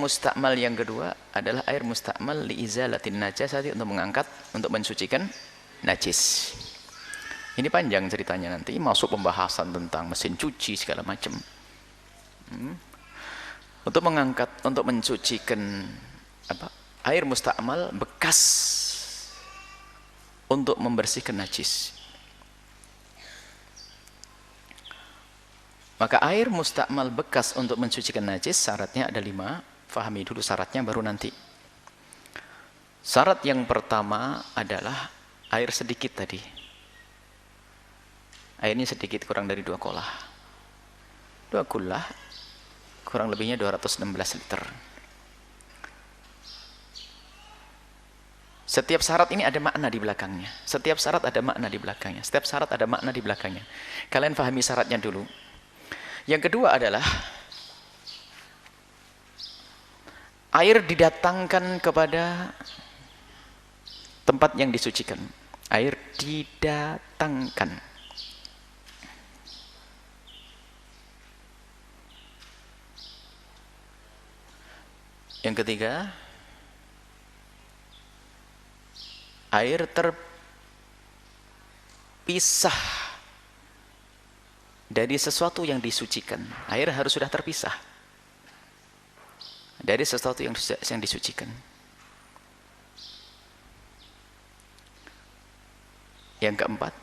mustakmal yang kedua adalah air mustakmal liizalatin najasati, untuk mengangkat, untuk mensucikan najis. Ini panjang ceritanya, nanti masuk pembahasan tentang mesin cuci segala macam. Untuk mengangkat, untuk mensucikan air mustakmal bekas untuk membersihkan najis. Maka air mustakmal bekas untuk mensucikan najis syaratnya ada 5. Fahami dulu syaratnya baru nanti. Syarat yang pertama adalah air sedikit tadi. Airnya sedikit, kurang dari 2 kolah. 2 kullah kurang lebihnya 216 liter. Setiap syarat ini ada makna di belakangnya. Setiap syarat ada makna di belakangnya. Setiap syarat ada makna di belakangnya. Kalian fahami syaratnya dulu. Yang kedua adalah air didatangkan kepada tempat yang disucikan. Air didatangkan. Yang ketiga, air terpisah dari sesuatu yang disucikan. Air harus sudah terpisah dari sesuatu yang disucikan. Yang keempat,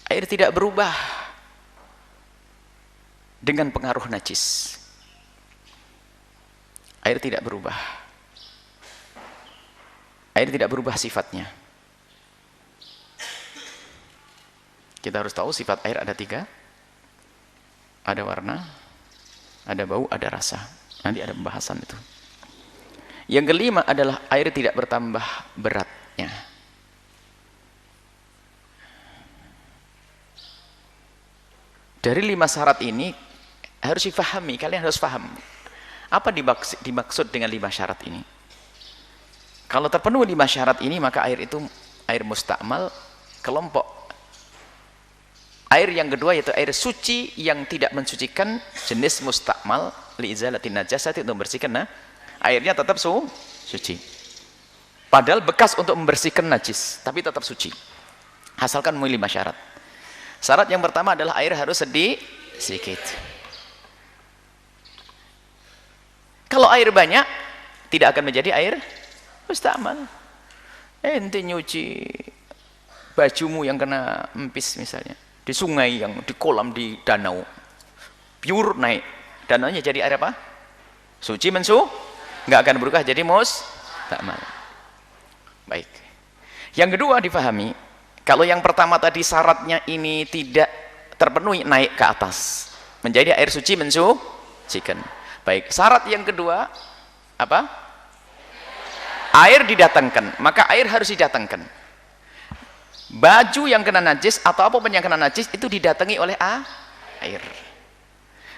air tidak berubah dengan pengaruh najis. Air tidak berubah. Air tidak berubah sifatnya. Kita harus tahu sifat air ada 3. Ada warna, ada bau, ada rasa. Nanti ada pembahasan itu. Yang kelima adalah air tidak bertambah beratnya. Dari 5 syarat ini harus difahami, kalian harus paham. Apa dimaksud dengan 5 syarat ini? Kalau terpenuhi 5 syarat ini, maka air itu air mustakmal kelompok. Air yang kedua yaitu air suci yang tidak mensucikan, jenis mustakmal liizalatin najasati, untuk membersihkan airnya tetap suci. Padahal bekas untuk membersihkan najis, tapi tetap suci. Asalkan memenuhi 5 syarat. Syarat yang pertama adalah air harus sedikit. Kalau air banyak, tidak akan menjadi air mustakmal. Ente nyuci bajumu yang kena empis misalnya, di sungai, yang di kolam, di danau, pure naik, danaunya jadi air apa? Suci, nggak akan berubah jadi mustakmal. Baik. Yang kedua difahami, kalau yang pertama tadi syaratnya ini tidak terpenuhi, naik ke atas menjadi air suci mensucikan. Baik, syarat yang kedua apa? Air didatangkan, maka air harus didatangkan. Baju yang kena najis atau apapun yang kena najis itu didatangi oleh air.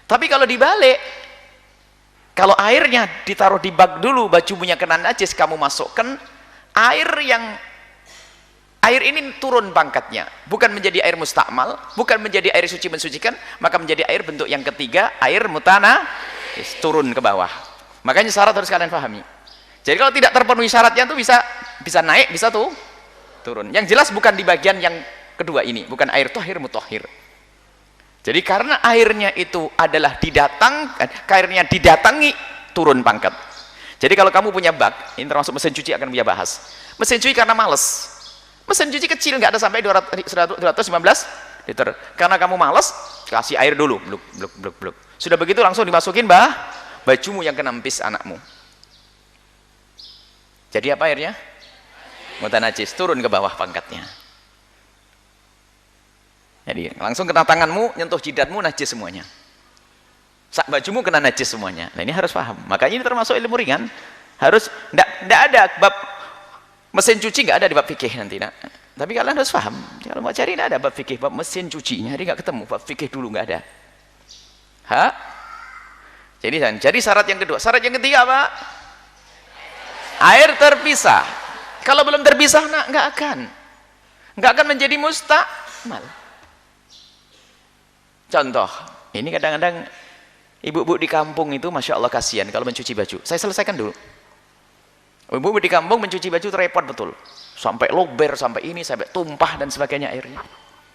Tapi kalau dibalik, kalau airnya ditaruh di bak dulu, bajumu yang kena najis kamu masukkan, air ini turun pangkatnya, bukan menjadi air mustakmal, bukan menjadi air suci mensucikan, maka menjadi air bentuk yang ketiga, air mutanajis, turun ke bawah. Makanya syarat harus kalian pahami. Jadi kalau tidak terpenuhi syaratnya itu bisa naik, bisa turun. Yang jelas bukan di bagian yang kedua ini, bukan air tahir mutahhir. Jadi karena airnya itu adalah airnya didatangi, turun pangkat. Jadi kalau kamu punya bak, ini termasuk mesin cuci akan punya bahas. Mesin cuci karena males. Mesin cuci kecil, nggak ada sampai 215 liter. Karena kamu males, kasih air dulu, bluk. Sudah begitu langsung dimasukin bajumu yang kena empis anakmu. Jadi apa airnya? Mutanajis, turun ke bawah pangkatnya. Jadi langsung kena tanganmu, nyentuh jidatmu, najis semuanya. Sak bajumu kena najis semuanya. Nah ini harus paham. Makanya ini termasuk ilmu ringan. Harus enggak ada bab mesin cuci, enggak ada di bab fikih nanti, nak. Tapi kalian harus paham. Kalau mau cari enggak ada bab fikih, bab mesin cuci. Nyari enggak ketemu, bab fikih dulu enggak ada. Jadi syarat yang kedua. Syarat yang ketiga apa? Air terpisah. Kalau belum terpisah, nak, enggak akan menjadi mustakmal. Contoh, ini kadang-kadang Ibu-ibu di kampung itu Masya Allah kasihan kalau mencuci baju. Saya selesaikan dulu. Ibu-ibu di kampung mencuci baju itu repot betul. Sampai lober, sampai ini, sampai tumpah dan sebagainya airnya.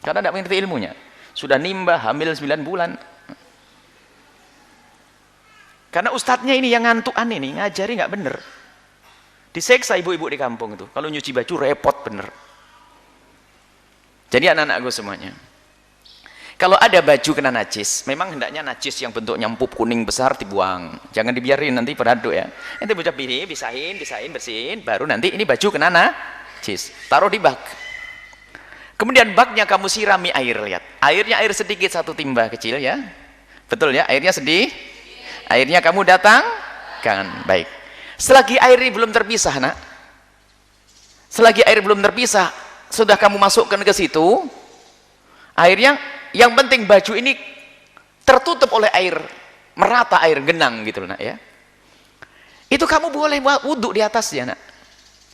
Karena tidak mengerti ilmunya. Sudah nimba, hamil 9 bulan. Karena ustadznya ini yang ngantukan ini, ngajari nggak bener. Diseksa ibu-ibu di kampung itu. Kalau nyuci baju repot bener. Jadi anak-anakku semuanya. Kalau ada baju kena najis, memang hendaknya najis yang bentuknya empuk kuning besar dibuang. Jangan dibiarin nanti beraduk ya. Nanti bocah pilih, pisahin, bersihin, baru nanti ini baju kena najis. Taruh di bak. Kemudian baknya kamu sirami air, lihat. Airnya air sedikit, 1 timba kecil ya. Betul ya, airnya sedih. Airnya kamu datangkan, baik. Selagi air ini belum terpisah, nak. Selagi air belum terpisah, sudah kamu masukkan ke situ, airnya, yang penting baju ini tertutup oleh air, merata air genang gitu, nak ya. Itu kamu boleh wudhu di atasnya, nak.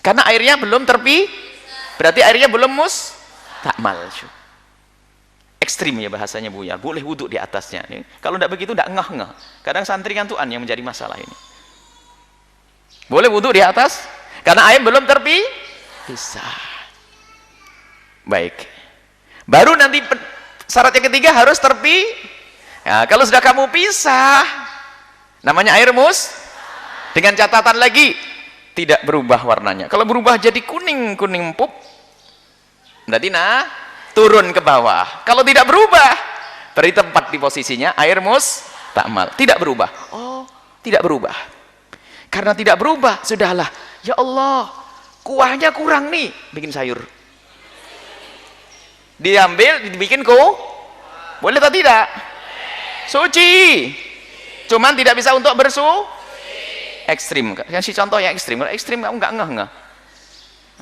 Karena airnya belum berarti airnya belum mustakmal. Ekstrim ya bahasanya Buya, boleh wudhu di atasnya. Kalau tidak begitu tidak ngeh-ngeh. Kadang santri ngantuan yang menjadi masalah ini. Boleh wudhu di atas karena air belum terpisah. Baik. Baru nanti syarat yang ketiga harus ya, kalau sudah kamu pisah, namanya air dengan catatan lagi tidak berubah warnanya. Kalau berubah jadi kuning empuk, berarti turun ke bawah. Kalau tidak berubah, berarti tempat di posisinya air mustakmal. Tidak berubah. Oh, tidak berubah. Karena tidak berubah, sudahlah. Ya Allah, kuahnya kurang nih, bikin sayur. Diambil, dibikin boleh atau tidak? Suci. Cuman tidak bisa untuk ekstrim. Kasih contoh yang ekstrim. Kalau ekstrim kamu nggak ngeh-ngeh.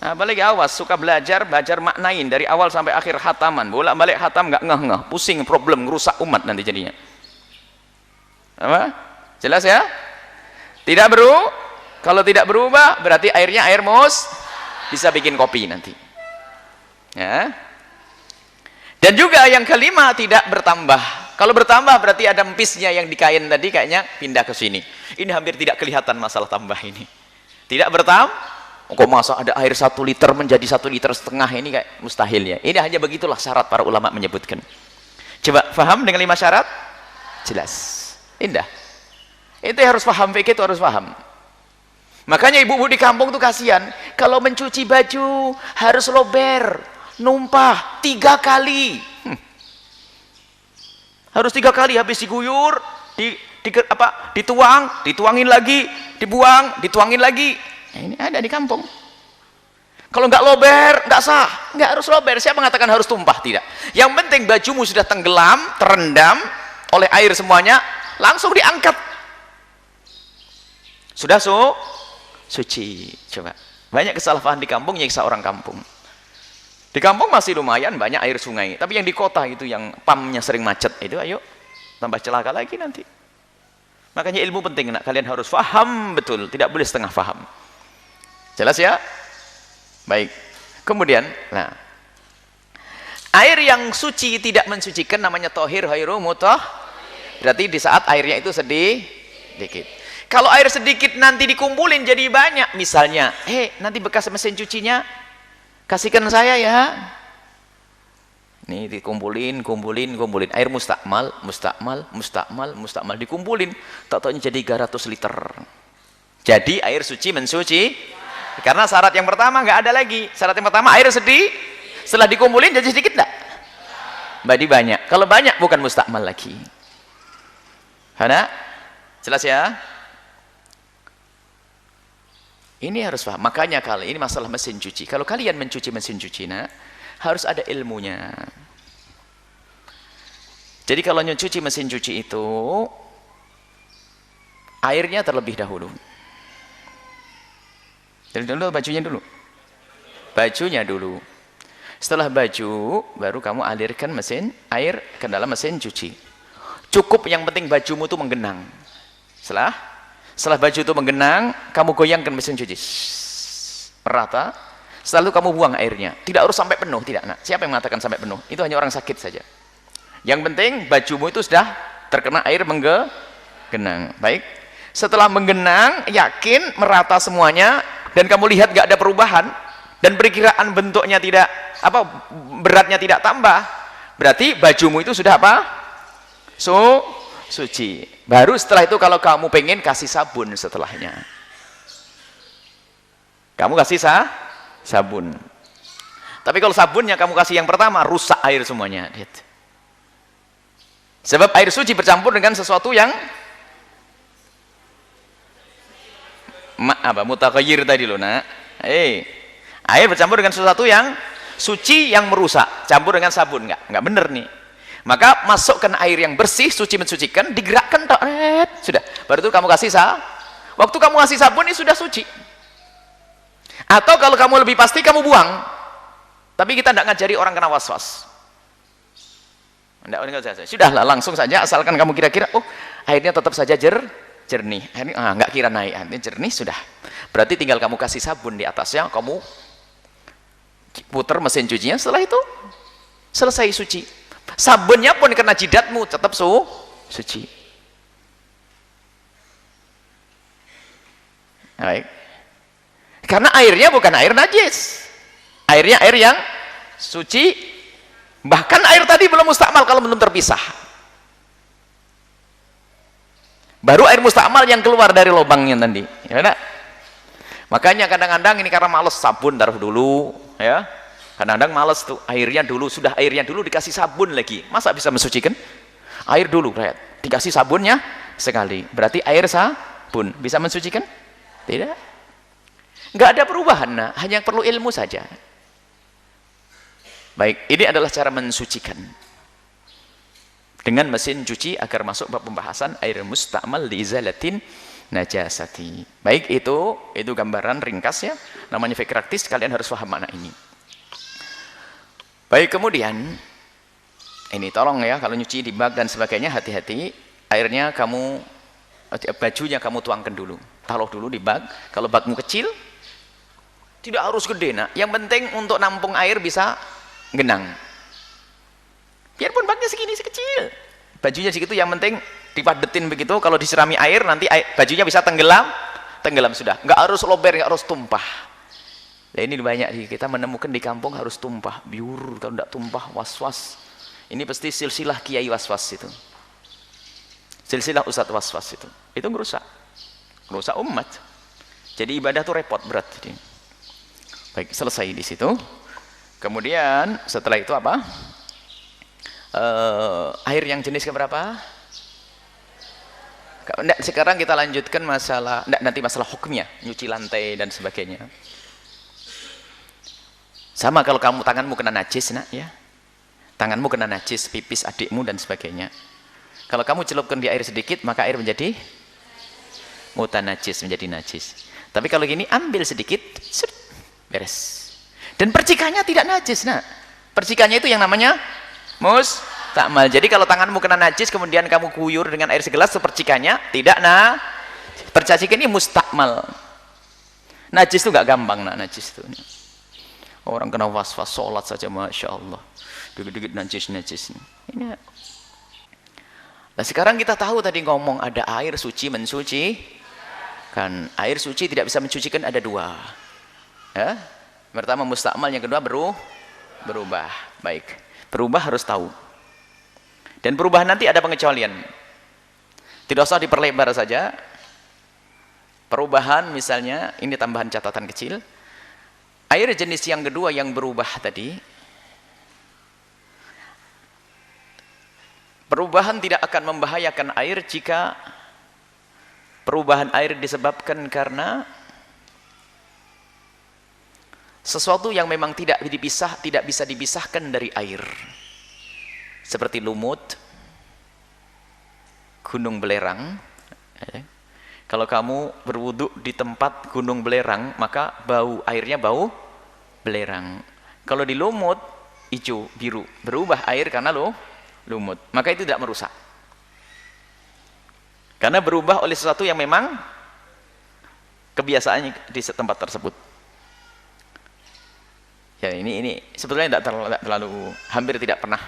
Nah, balik awas, suka belajar maknain dari awal sampai akhir khataman. Bolak-balik khatam nggak ngeh-ngeh, pusing, problem, ngerusak umat nanti jadinya. Apa? Jelas ya? Tidak kalau tidak berubah berarti airnya air bisa bikin kopi nanti. Ya. Dan juga yang kelima tidak bertambah. Kalau bertambah berarti ada empisnya yang di kain tadi kayaknya pindah ke sini. Ini hampir tidak kelihatan masalah tambah ini. Tidak bertambah. Kok masa ada air 1 liter menjadi 1,5 liter ini kayak mustahil ya. Ini hanya begitulah syarat para ulama menyebutkan. Coba paham dengan 5 syarat? Jelas. Indah. Itu harus paham, fikih itu harus paham. Makanya ibu-ibu di kampung tuh kasihan. Kalau mencuci baju harus lober, numpah 3 kali. Harus 3 kali habis diguyur, dituangin lagi, dibuang, dituangin lagi. Nah, ini ada di kampung. Kalau nggak lober, nggak sah. Nggak harus lober. Siapa mengatakan harus tumpah? Tidak. Yang penting bajumu sudah tenggelam, terendam oleh air semuanya, langsung diangkat. Sudah suci. Coba. Banyak kesalahan di kampung nyiksa orang kampung. Di kampung masih lumayan banyak air sungai. Tapi yang di kota itu yang pumpnya sering macet itu, ayo tambah celaka lagi nanti. Makanya ilmu penting, nak. Kalian harus paham betul. Tidak boleh setengah paham. Jelas ya? Baik. Kemudian, air yang suci tidak mensucikan namanya tohir khairu mutah. Berarti di saat airnya itu sedikit. Kalau air sedikit nanti dikumpulin jadi banyak, misalnya, nanti bekas mesin cucinya kasihkan saya ya. Nih dikumpulin, air mustakmal dikumpulin, tak taunya jadi 300 liter. Jadi air suci mensuci. Karena syarat yang pertama nggak ada lagi. Syarat yang pertama air setelah dikumpulin jadi sedikit enggak? Berarti banyak. Kalau banyak bukan mustakmal lagi. Ada? Jelas ya? Ini harus paham. Makanya kalau ini masalah mesin cuci. Kalau kalian mencuci mesin cuci, harus ada ilmunya. Jadi kalau mencuci mesin cuci itu, airnya terlebih dahulu. Jadi dulu bajunya dulu. Setelah baju, baru kamu alirkan air ke dalam mesin cuci. Cukup yang penting bajumu itu menggenang. Setelah baju itu menggenang, kamu goyangkan mesin cuci. Merata. Setelah itu kamu buang airnya. Tidak harus sampai penuh, tidak. Nah, siapa yang mengatakan sampai penuh? Itu hanya orang sakit saja. Yang penting bajumu itu sudah terkena air genang. Baik. Setelah menggenang, yakin merata semuanya dan kamu lihat nggak ada perubahan dan perkiraan bentuknya tidak beratnya tidak tambah, berarti bajumu itu sudah apa? Suci. Baru setelah itu kalau kamu pengen kasih sabun setelahnya. Kamu kasih sabun. Tapi kalau sabunnya kamu kasih yang pertama, rusak air semuanya. Sebab air suci bercampur dengan sesuatu yang mutakhayyir tadi loh, nak. Air bercampur dengan sesuatu yang suci yang merusak, campur dengan sabun, enggak bener nih. Maka masukkan air yang bersih, suci mensucikan, digerakkan, sudah. Baru itu kamu kasih waktu kamu kasih sabun ini sudah suci. Atau kalau kamu lebih pasti kamu buang. Tapi kita tidak ngajari orang kena was-was. Sudahlah, langsung saja, asalkan kamu kira-kira, oh airnya tetap saja jernih. Airnya nggak kira naik, airnya jernih sudah. Berarti tinggal kamu kasih sabun di atasnya, kamu putar mesin cucinya, setelah itu selesai suci. Sabunnya pun kena jidatmu tetap suci. Baik. Karena airnya bukan air najis. Airnya air yang suci, bahkan air tadi belum mustakmal kalau belum terpisah. Baru air mustakmal yang keluar dari lubangnya tadi. Ya, enggak? Makanya kadang-kadang ini karena males sabun taruh dulu, ya. Kadang-kadang males tuh airnya dulu dikasih sabun lagi. Masa bisa mensucikan? Air dulu, dikasih sabunnya sekali. Berarti air sabun bisa mensucikan? Tidak. Enggak ada perubahan, nah, hanya perlu ilmu saja. Baik, ini adalah cara mensucikan dengan mesin cuci agar masuk bab pembahasan air mustakmal li izalatin najasati. Baik, itu gambaran ringkas ya. Namanya fikih praktis, kalian harus paham makna ini. Baik, kemudian ini tolong ya, kalau nyuci di bak dan sebagainya hati-hati. Airnya bajunya kamu tuangkan dulu. Taruh dulu di bak. Kalau bakmu kecil tidak harus gede, nak. Yang penting untuk nampung air bisa genang. Biarpun baknya segini sekecil, bajunya segitu, yang penting dipadetin begitu. Kalau diserami air nanti bajunya bisa tenggelam sudah. Nggak harus lober, nggak harus tumpah. Nah, ini banyak kita menemukan di kampung harus tumpah, biur. Kalau nggak tumpah was-was. Ini pasti silsilah kiai was-was itu. Silsilah ustadz was-was itu. Itu ngerusak umat. Jadi ibadah tuh repot, berat. Jadi. Baik, selesai di situ. Kemudian setelah itu apa? Air yang jenis keberapa? Sekarang kita lanjutkan nanti masalah hukumnya, nyuci lantai dan sebagainya. Sama kalau tanganmu kena najis, nak, ya. Tanganmu kena najis, pipis adikmu dan sebagainya. Kalau kamu celupkan di air sedikit, maka air menjadi mutanajis, menjadi najis. Tapi kalau gini, ambil sedikit, beres. Dan percikannya tidak najis, nak. Percikannya itu yang namanya mustakmal. Jadi kalau tanganmu kena najis, kemudian kamu guyur dengan air segelas, percikannya tidak percikan ini mustakmal. Najis itu nggak gampang, nak, najis itu. Orang kena was-was sholat saja, masya Allah, dikit-dikit najis. Ini. Nah, sekarang kita tahu tadi ngomong ada air suci mensucikan. Air suci tidak bisa mensucikan, ada dua. Ya? Pertama mustakmal, yang kedua berubah. Baik, berubah harus tahu. Dan perubahan nanti ada pengecualian. Tidak usah diperlebar saja. Perubahan misalnya, ini tambahan catatan kecil. Air jenis yang kedua yang berubah tadi, perubahan tidak akan membahayakan air jika perubahan air disebabkan karena sesuatu yang memang tidak bisa dipisahkan dari air. Seperti lumut, gunung belerang. Kalau kamu berwudu di tempat gunung belerang, maka airnya bau belerang. Kalau di lumut, hijau, biru, berubah air karena lumut, maka itu tidak merusak. Karena berubah oleh sesuatu yang memang kebiasaannya di tempat tersebut. Ya, ini sebetulnya tidak hampir tidak pernah.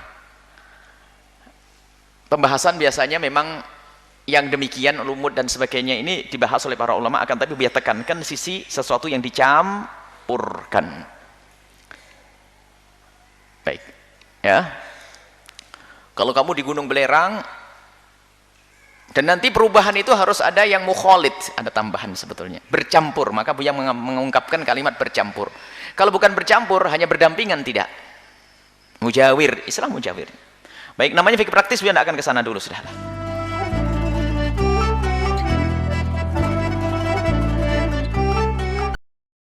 Pembahasan biasanya memang yang demikian lumut dan sebagainya ini dibahas oleh para ulama, akan tapi biar tekankan sisi sesuatu yang dicampurkan. Baik, ya. Kalau kamu di Gunung Belerang dan nanti perubahan itu harus ada yang mukhalid, ada tambahan sebetulnya, bercampur, maka Buya mengungkapkan kalimat bercampur. Kalau bukan bercampur, hanya berdampingan, tidak. Mujawir, Islam mujawir. Baik, namanya fikih praktis, Buya tidak akan ke sana dulu, sudahlah.